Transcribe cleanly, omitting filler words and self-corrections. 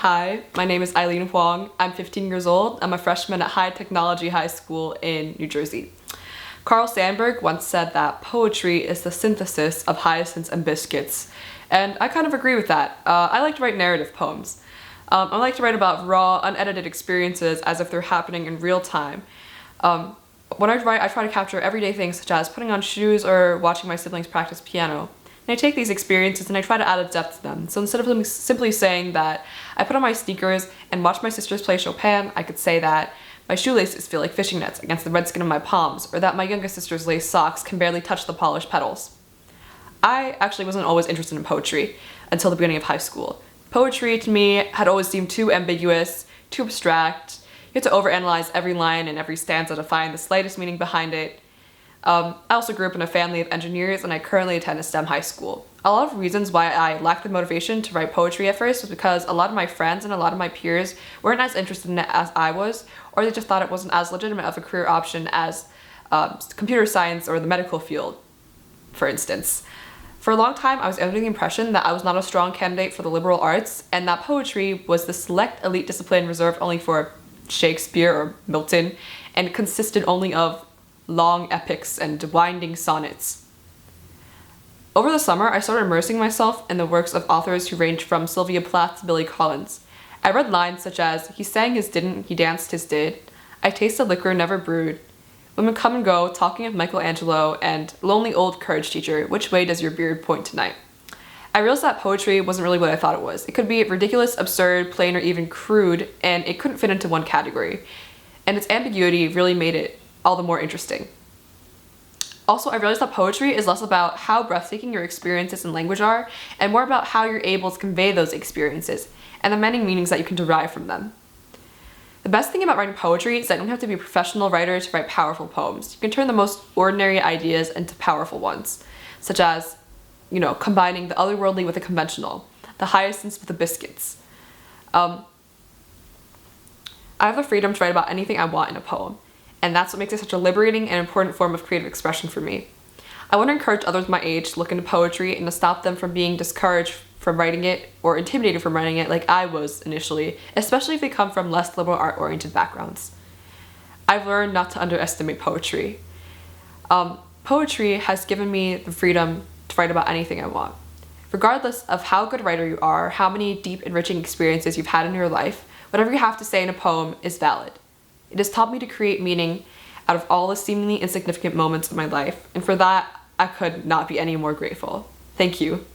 Hi, my name is Eileen Huang. I'm 15 years old. I'm a freshman at High Technology High School in New Jersey. Carl Sandburg once said that poetry is the synthesis of hyacinths and biscuits, and I kind of agree with that. I like to write narrative poems. I like to write about raw, unedited experiences as if they're happening in real time. When I write, I try to capture everyday things such as putting on shoes or watching my siblings practice piano. And I take these experiences and I try to add a depth to them. So instead of simply saying that I put on my sneakers and watch my sisters play Chopin, I could say that my shoelaces feel like fishing nets against the red skin of my palms, or that my youngest sister's lace socks can barely touch the polished petals. I actually wasn't always interested in poetry until the beginning of high school. Poetry to me had always seemed too ambiguous, too abstract. You had to overanalyze every line and every stanza to find the slightest meaning behind it. I also grew up in a family of engineers and I currently attend a STEM high school. A lot of reasons why I lacked the motivation to write poetry at first was because a lot of my friends and a lot of my peers weren't as interested in it as I was, or they just thought it wasn't as legitimate of a career option as computer science or the medical field, for instance. For a long time, I was under the impression that I was not a strong candidate for the liberal arts and that poetry was the select elite discipline reserved only for Shakespeare or Milton and consisted only of long epics and winding sonnets. Over the summer, I started immersing myself in the works of authors who ranged from Sylvia Plath to Billy Collins. I read lines such as, "He sang his didn't, he danced his did," "I tasted liquor never brewed," "Women come and go," talking of Michelangelo, and "Lonely old courage teacher, which way does your beard point tonight?" I realized that poetry wasn't really what I thought it was. It could be ridiculous, absurd, plain, or even crude, and it couldn't fit into one category. And its ambiguity really made it all the more interesting. Also, I realized that poetry is less about how breathtaking your experiences in language are, and more about how you're able to convey those experiences, and the many meanings that you can derive from them. The best thing about writing poetry is that you don't have to be a professional writer to write powerful poems. You can turn the most ordinary ideas into powerful ones, such as, combining the otherworldly with the conventional, the hyacinths with the biscuits. I have the freedom to write about anything I want in a poem, and that's what makes it such a liberating and important form of creative expression for me. I want to encourage others my age to look into poetry and to stop them from being discouraged from writing it or intimidated from writing it like I was initially, especially if they come from less liberal art-oriented backgrounds. I've learned not to underestimate poetry. Poetry has given me the freedom to write about anything I want. Regardless of how good a writer you are, how many deep, enriching experiences you've had in your life, whatever you have to say in a poem is valid. It has taught me to create meaning out of all the seemingly insignificant moments of my life, and for that, I could not be any more grateful. Thank you.